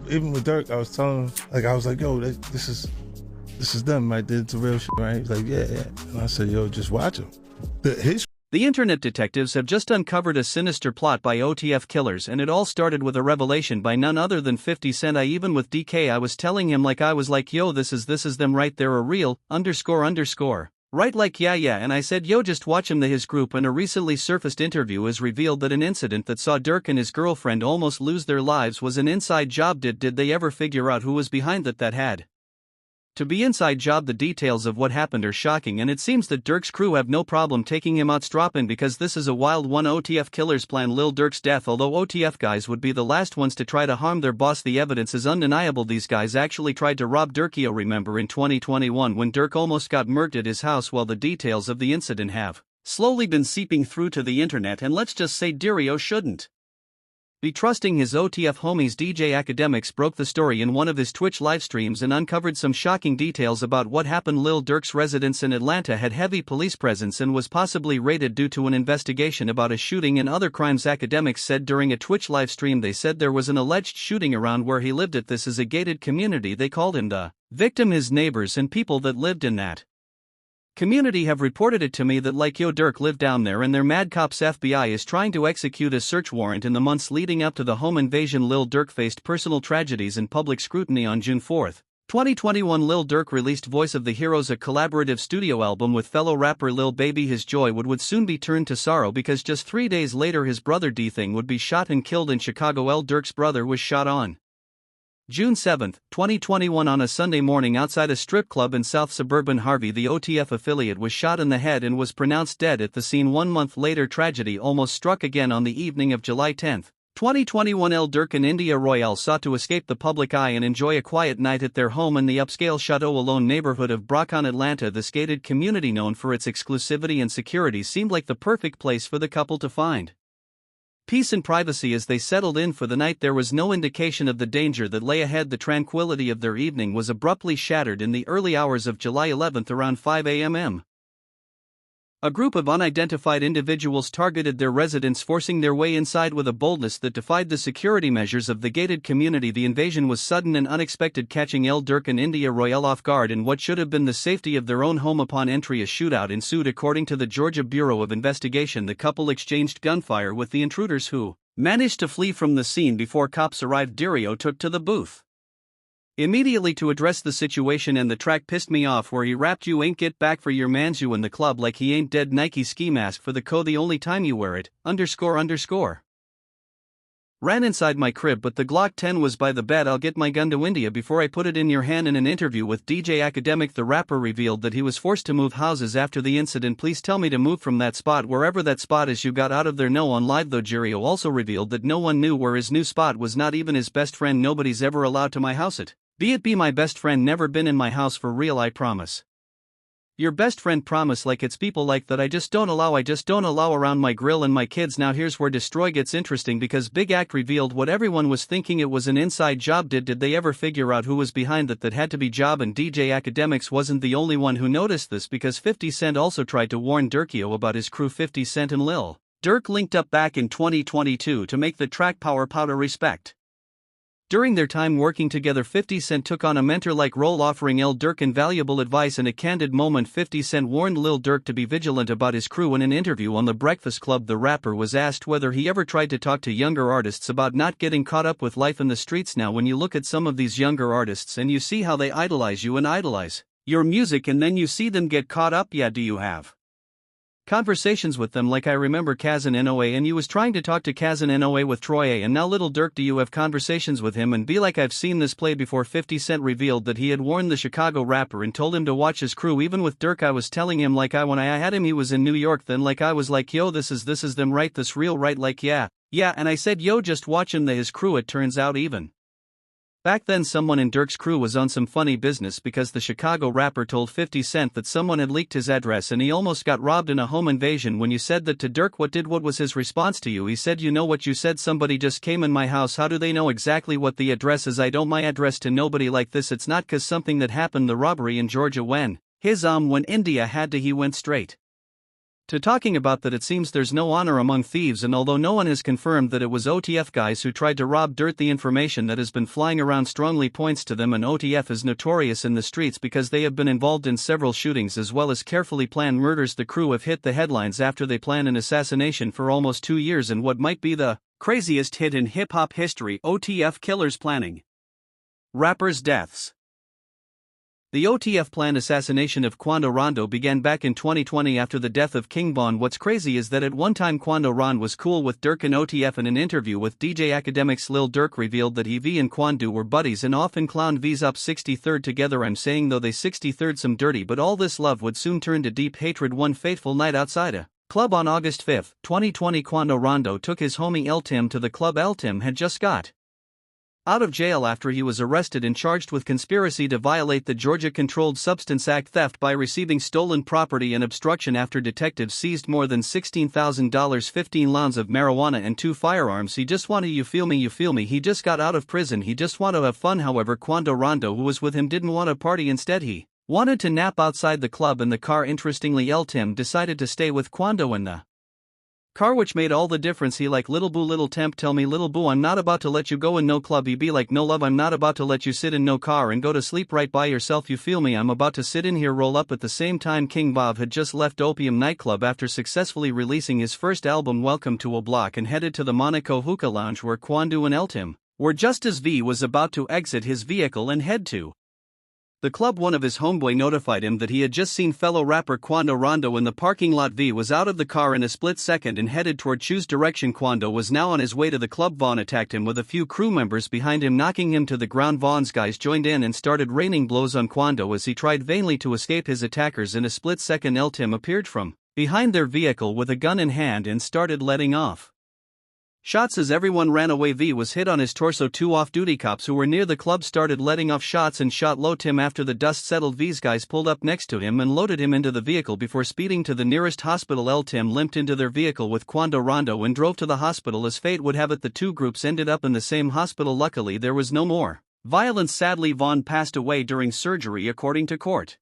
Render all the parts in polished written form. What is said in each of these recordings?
even with Durk, I was telling him, like, I was like, yo, this is them, right? It's a real shit, right? He was like, yeah. And I said, yo, just watch him. The internet detectives have just uncovered a sinister plot by OTF killers, and it all started with a revelation by none other than 50 Cent. Even with DK, I was telling him I was like, yo, this is them, right? They're a real, __. Right, like, yeah, and I said, yo, just watch him. His group in a recently surfaced interview has revealed that an incident that saw Durk and his girlfriend almost lose their lives was an inside job. Did they ever figure out who was behind that had to be inside job? The details of what happened are shocking, and it seems that Durk's crew have no problem taking him out strapping, because this is a wild one. OTF killers plan Lil Durk's death, although OTF guys would be the last ones to try to harm their boss. The evidence is undeniable. These guys actually tried to rob Durkio. Remember in 2021 when Durk almost got murked at his house? Well, the details of the incident have slowly been seeping through to the internet, and let's just say Durio shouldn't be trusting his OTF homies. DJ Academics broke the story in one of his Twitch livestreams and uncovered some shocking details about what happened. Lil Durk's residence in Atlanta had heavy police presence and was possibly raided due to an investigation about a shooting and other crimes. Academics said during a Twitch livestream they said there was an alleged shooting around where he lived at. This is a gated community. They called him the victim. His neighbors and people that lived in that community have reported it to me that yo, Durk lived down there, and their mad cops. FBI is trying to execute a search warrant. In the months leading up to the home invasion, Lil Durk faced personal tragedies and public scrutiny. On June 4, 2021, Lil Durk released Voice of the Heroes, a collaborative studio album with fellow rapper Lil Baby. His joy would soon be turned to sorrow, because just 3 days later his brother D-Thing would be shot and killed in Chicago. Lil Durk's brother was shot on June 7, 2021 on a Sunday morning outside a strip club in South Suburban Harvey. The OTF affiliate was shot in the head and was pronounced dead at the scene. 1 month later, tragedy almost struck again. On the evening of July 10, 2021, Lil Durk and India Royale sought to escape the public eye and enjoy a quiet night at their home in the upscale Chateau Alone neighborhood of Brocon, Atlanta. This gated community, known for its exclusivity and security, seemed like the perfect place for the couple to find peace and privacy as they settled in for the night. There was no indication of the danger that lay ahead. The tranquility of their evening was abruptly shattered in the early hours of July 11 around 5 a.m. A group of unidentified individuals targeted their residence, forcing their way inside with a boldness that defied the security measures of the gated community. The invasion was sudden and unexpected, catching Lil Durk and India Royale off guard in what should have been the safety of their own home. Upon entry, a shootout ensued. According to the Georgia Bureau of Investigation, the couple exchanged gunfire with the intruders, who managed to flee from the scene before cops arrived. Durio took to the booth immediately to address the situation, and the track "Pissed Me Off" where he rapped, "You ain't get back for your mans you in the club like he ain't dead, Nike ski mask for the the only time you wear it, __. Ran inside my crib but the Glock 10 was by the bed. I'll get my gun to India before I put it in your hand." In an interview with DJ Academic, the rapper revealed that he was forced to move houses after the incident. "Please tell me to move from that spot, wherever that spot is. You got out of there." No. On live though, Durio also revealed that no one knew where his new spot was, not even his best friend. "Nobody's ever allowed to my house. Be my best friend, never been in my house for real, I promise. Your best friend promise, like it's people like that I just don't allow around my grill and my kids." Now here's where Destroy gets interesting, because Big Act revealed what everyone was thinking: it was an inside job. Did they ever figure out who was behind that had to be job? And DJ Academics wasn't the only one who noticed this, because 50 Cent also tried to warn Durkio about his crew. 50 Cent and Lil Durk linked up back in 2022 to make the track Power Powder Respect. During their time working together, 50 Cent took on a mentor-like role, offering Lil Durk invaluable advice. In a candid moment, 50 Cent warned Lil Durk to be vigilant about his crew. In an interview on The Breakfast Club, the rapper was asked whether he ever tried to talk to younger artists about not getting caught up with life in the streets. Now when you look at some of these younger artists and you see how they idolize you and idolize your music, and then you see them get caught up, do you have conversations with them? Like I remember Kazan NOA, and you was trying to talk to Kazan NOA with Troy A, and now Lil Durk, do you have conversations with him? And be like, I've seen this play before. 50 Cent revealed that he had warned the Chicago rapper and told him to watch his crew. Even with Durk, I was telling him when I had him he was in New York, then I was like, yo, this is them, right? This real, right? Yeah, and I said, yo, just watch him, his crew. It turns out even back then someone in Durk's crew was on some funny business, because the Chicago rapper told 50 Cent that someone had leaked his address and he almost got robbed in a home invasion. When you said that to Durk, what was his response to you? He said, "You know what you said, somebody just came in my house. How do they know exactly what the address is? I don't my address to nobody like this. It's not 'cause something that happened, the robbery in Georgia when India had to, he went straight to talking about that it seems there's no honor among thieves, and although no one has confirmed that it was OTF guys who tried to rob Dirt, the information that has been flying around strongly points to them, and OTF is notorious in the streets because they have been involved in several shootings as well as carefully planned murders. The crew have hit the headlines after they planned an assassination for almost 2 years in what might be the craziest hit in hip-hop history. OTF killers planning rappers' deaths. The OTF planned assassination of Quando Rondo began back in 2020 after the death of King Von. What's crazy is that at one time Quando Ron was cool with Durk and OTF. In an interview with DJ Academics, Lil Durk revealed that he V and Quando were buddies and often clowned V's up 63rd together. I'm saying though they 63rd some dirty, but all this love would soon turn to deep hatred. One fateful night outside a club on August 5, 2020, Quando Rondo took his homie El Tim to the club. El Tim had just got out of jail after he was arrested and charged with conspiracy to violate the Georgia Controlled Substance Act, theft by receiving stolen property, and obstruction after detectives seized more than $16,000, 15 pounds of marijuana and 2 firearms. He just wanted, you feel me, he just got out of prison, he just want to have fun. However, Quando Rondo, who was with him, didn't want to party. Instead he wanted to nap outside the club in the car. Interestingly, El Tim decided to stay with Quando in the car, which made all the difference. He like, little boo, little temp, tell me little boo, I'm not about to let you go in no club. He be like, no love, I'm not about to let you sit in no car and go to sleep right by yourself. You feel me, I'm about to sit in here, roll up. At the same time, King Bob had just left Opium nightclub after successfully releasing his first album, Welcome to a Block, and headed to the Monaco Hookah Lounge where Quando and El Tim were just as V was about to exit his vehicle and head to the club. One of his homeboy notified him that he had just seen fellow rapper Quando Rondo in the parking lot. V was out of the car in a split second and headed toward Chu's direction. Quando was now on his way to the club. Vaughn attacked him with a few crew members behind him, knocking him to the ground. Vaughn's guys joined in and started raining blows on Quando as he tried vainly to escape his attackers. In a split second, El Tim appeared from behind their vehicle with a gun in hand and started letting off shots as everyone ran away. V was hit on his torso. 2 off-duty cops who were near the club started letting off shots and shot low Tim. After the dust settled, V's guys pulled up next to him and loaded him into the vehicle before speeding to the nearest hospital. El Tim limped into their vehicle with Quando Rondo and drove to the hospital. As fate would have it, the two groups ended up in the same hospital. Luckily, there was no more violence. Sadly, Vaughn passed away during surgery, according to court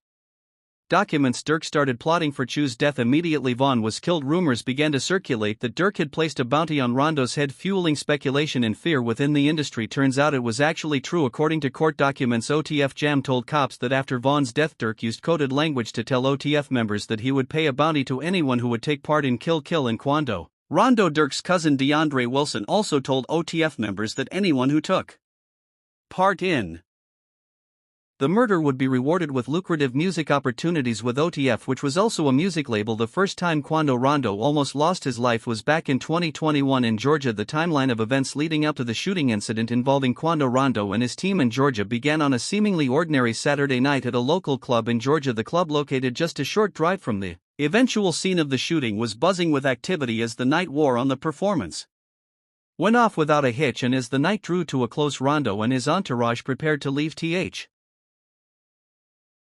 documents. Durk started plotting for Chu's death immediately Vaughn was killed. Rumors began to circulate that Durk had placed a bounty on Rondo's head, fueling speculation and fear within the industry. Turns out it was actually true. According to court documents, OTF Jam told cops that after Vaughn's death, Durk used coded language to tell OTF members that he would pay a bounty to anyone who would take part in Kill and Quando Rondo. Durk's cousin DeAndre Wilson also told OTF members that anyone who took part in the murder would be rewarded with lucrative music opportunities with OTF, which was also a music label. The first time Quando Rondo almost lost his life was back in 2021 in Georgia. The timeline of events leading up to the shooting incident involving Quando Rondo and his team in Georgia began on a seemingly ordinary Saturday night at a local club in Georgia. The club, located just a short drive from the eventual scene of the shooting, was buzzing with activity as the night wore on. The performance went off without a hitch, and as the night drew to a close, Rondo and his entourage prepared to leave.